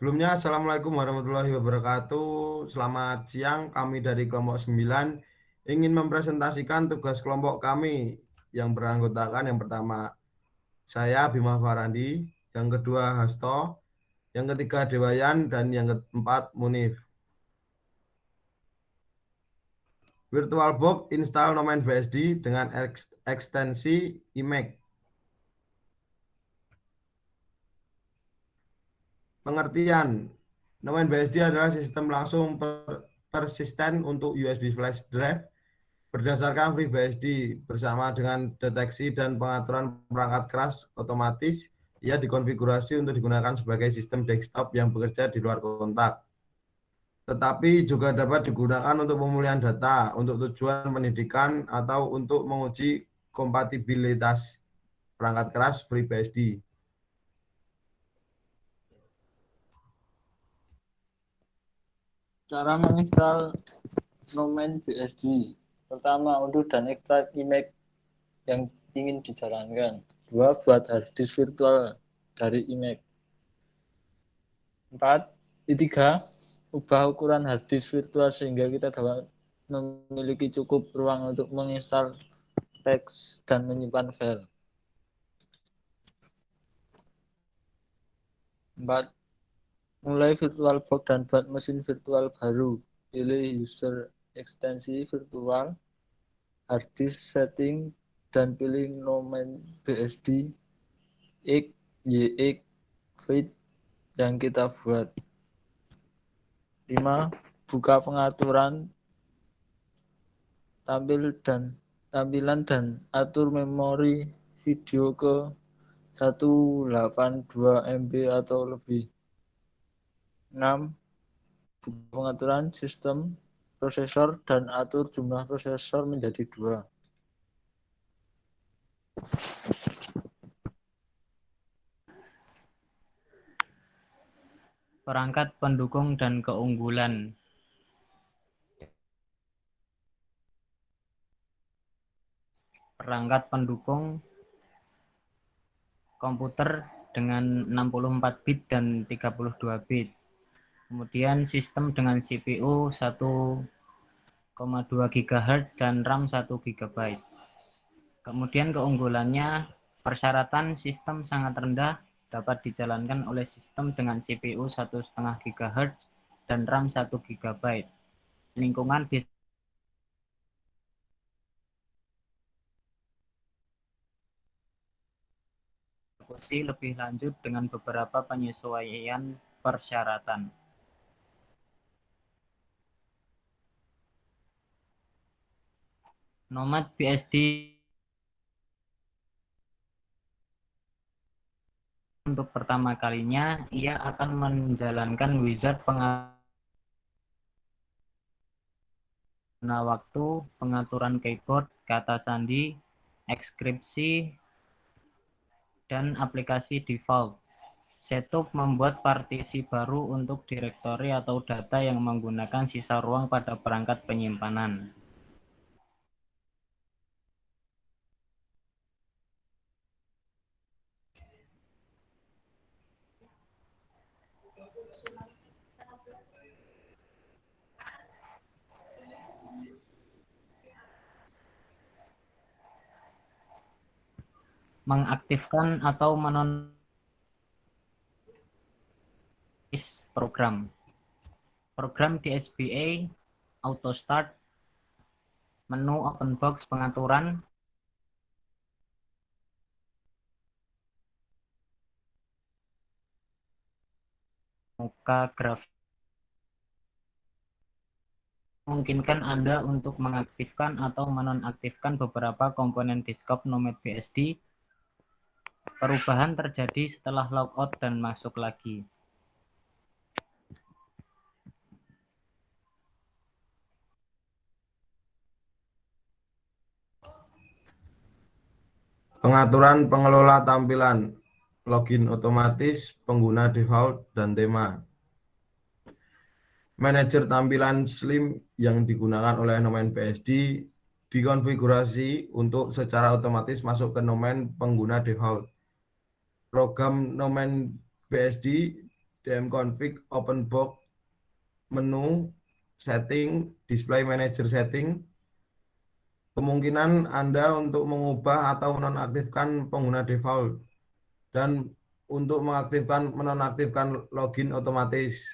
Sebelumnya, Assalamualaikum warahmatullahi wabarakatuh. Selamat siang, kami dari kelompok 9 ingin mempresentasikan tugas kelompok kami yang beranggotakan yang pertama saya Bima Farandi, yang kedua Hasto, yang ketiga Dewayan, dan yang keempat Munif. VirtualBox install Nomen BSD dengan ekstensi IMAX. Pengertian, Nomen BSD adalah sistem langsung persisten untuk USB flash drive berdasarkan FreeBSD bersama dengan deteksi dan pengaturan perangkat keras otomatis. Ia dikonfigurasi untuk digunakan sebagai sistem desktop yang bekerja di luar kontak. Tetapi juga dapat digunakan untuk pemulihan data, untuk tujuan pendidikan, atau untuk menguji kompatibilitas perangkat keras FreeBSD. Cara menginstal Nomen BSD. Pertama, unduh dan ekstrak image yang ingin dijalankan. 2. Buat harddisk virtual dari image. 4. 3. Ubah ukuran harddisk virtual sehingga kita dapat memiliki cukup ruang untuk menginstal teks dan menyimpan file. 4. Mulai VirtualBox dan buat mesin virtual baru. Pilih user ekstensi virtual, harddisk setting, dan pilih Nomen BSD X, YX, fit yang kita buat. 5. Buka pengaturan tampilan dan atur memori video ke 182 MB atau lebih. 6. Buka pengaturan sistem prosesor dan atur jumlah prosesor menjadi 2. Perangkat pendukung dan keunggulan. Perangkat pendukung komputer dengan 64 bit dan 32 bit. Kemudian sistem dengan CPU 1,2 GHz dan RAM 1 GB. Kemudian keunggulannya, persyaratan sistem sangat rendah dapat dijalankan oleh sistem dengan CPU 1,5 GHz dan RAM 1 GB. Lingkungan dieksekusi lebih lanjut dengan beberapa penyesuaian persyaratan. Nomad BSD untuk pertama kalinya, ia akan menjalankan wizard waktu, pengaturan keyboard, kata sandi, ekskripsi, dan aplikasi default. Setup membuat partisi baru untuk direktori atau data yang menggunakan sisa ruang pada perangkat penyimpanan. Mengaktifkan atau menonaktifkan program. Program di SBA, Auto Start, menu Open Box pengaturan, muka grafis memungkinkan Anda untuk mengaktifkan atau menonaktifkan beberapa komponen desktop Nomad BSD. Perubahan terjadi setelah logout dan masuk lagi. Pengaturan pengelola tampilan, login otomatis, pengguna default, dan tema. Manajer tampilan Slim yang digunakan oleh Nomen BSD dikonfigurasi untuk secara otomatis masuk ke Nomen pengguna default. Program Nomen BSD dmconfig open box menu setting display manager setting. Kemungkinan Anda untuk mengubah atau menonaktifkan pengguna default dan untuk menonaktifkan login otomatis.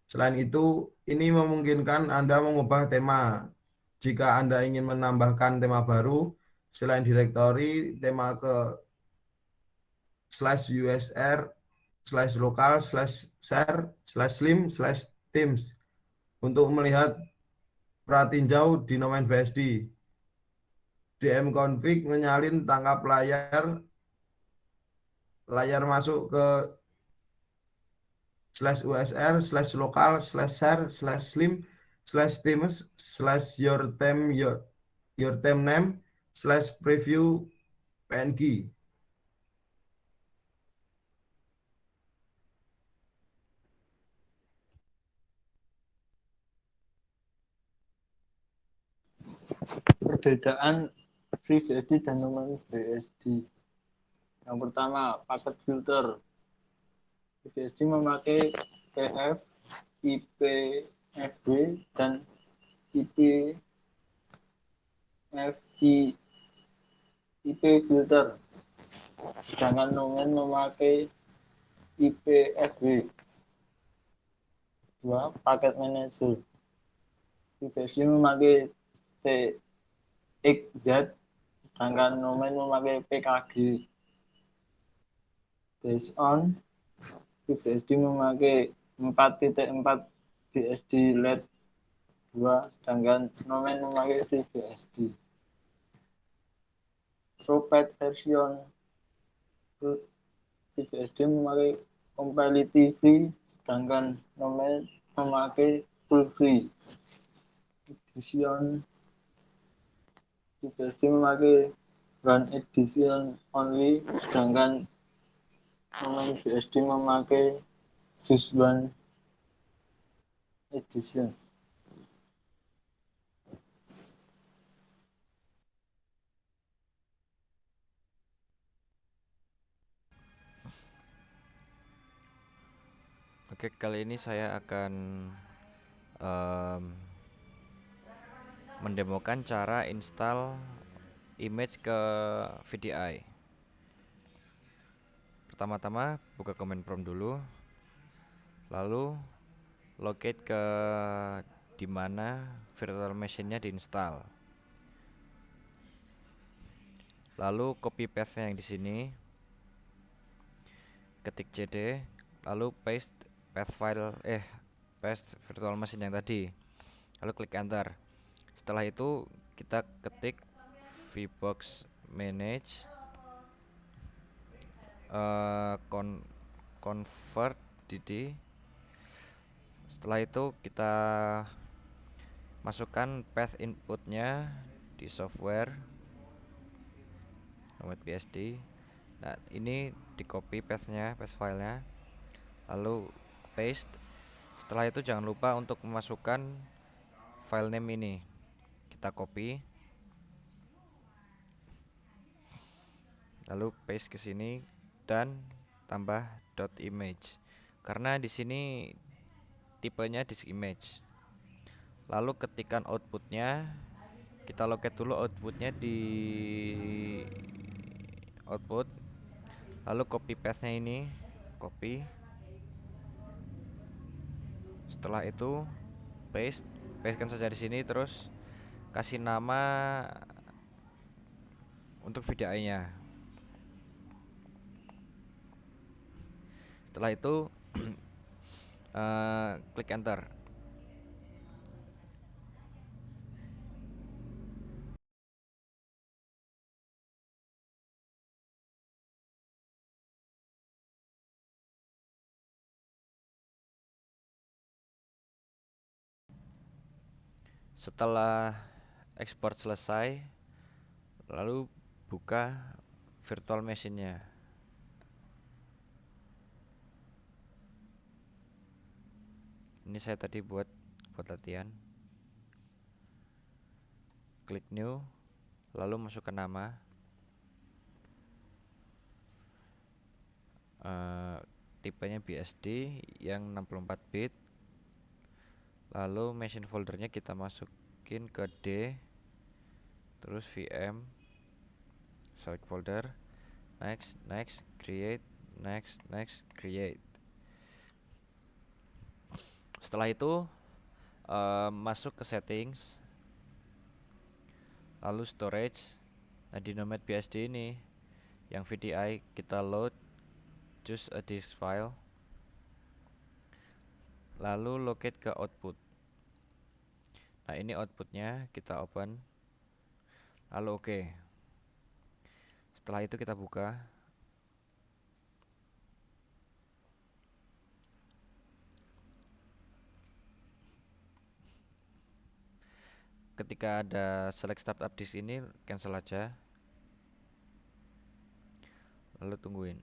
Selain itu, ini memungkinkan Anda mengubah tema. Jika Anda ingin menambahkan tema baru, selain direktori, tema ke /usr /local /share /slim /themes untuk melihat pratinjau di domain BSD. dmconfig menyalin tangkap layar masuk ke /usr /local /share /slim /themes /your theme name /preview png. Perbedaan FreeBSD dan non BSD. Yang pertama, paket filter. FreeBSD memakai PF, IPFB, dan IP filter. Sedangkan Nomen memakai IPFB. Dua, paket manager. FreeBSD memakai TXZ, sedangkan Nomen memakai PKG. Based on FreeBSD memakai 4.4 BSD LED 2, sedangkan Nomen memakai FreeBSD. Troped version FreeBSD memakai completely free, sedangkan Nomen memakai full free. Edition FreeBSD memakai Run Edition only, sedangkan Nomen BSD memakai Just One Edition. Oke, kali ini saya akan mendemokan cara install image ke VDI. Pertama-tama buka command prompt dulu, lalu locate ke dimana virtual machine-nya diinstal. Lalu copy path-nya yang di sini, ketik cd, lalu paste virtual machine yang tadi, lalu klik enter. Setelah itu kita ketik vbox manage convert dd. Setelah itu kita masukkan path inputnya di software nomad BSD. Nah, ini di copy path filenya, lalu paste. Setelah itu jangan lupa untuk memasukkan file name ini, kita copy, lalu paste ke sini dan tambah .image karena di sini tipenya disk image. Lalu ketikkan outputnya, kita locate dulu outputnya di output, lalu copy path-nya ini, copy. Setelah itu pastekan saja di sini, terus kasih nama untuk VDI-nya. Setelah itu klik enter. Setelah ekspor selesai, lalu buka virtual machine-nya. Ini saya tadi buat latihan. Klik new, lalu masukkan nama, tipenya BSD yang 64 bit. Lalu machine foldernya kita masukin ke D, terus VM, select folder, next, create, next, create. Setelah itu masuk ke settings, lalu storage. Nah, di nomad BSD ini yang VDI kita load, choose a disk file, lalu locate ke output. Nah, ini outputnya, kita open, lalu oke. Setelah itu kita buka. Ketika ada select startup disk ini, cancel aja, lalu tungguin.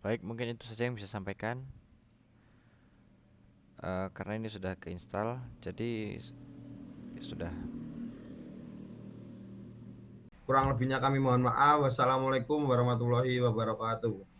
Baik, mungkin itu saja yang bisa sampaikan. Karena ini sudah keinstall, jadi sudah. Kurang lebihnya kami mohon maaf. Wassalamualaikum warahmatullahi wabarakatuh.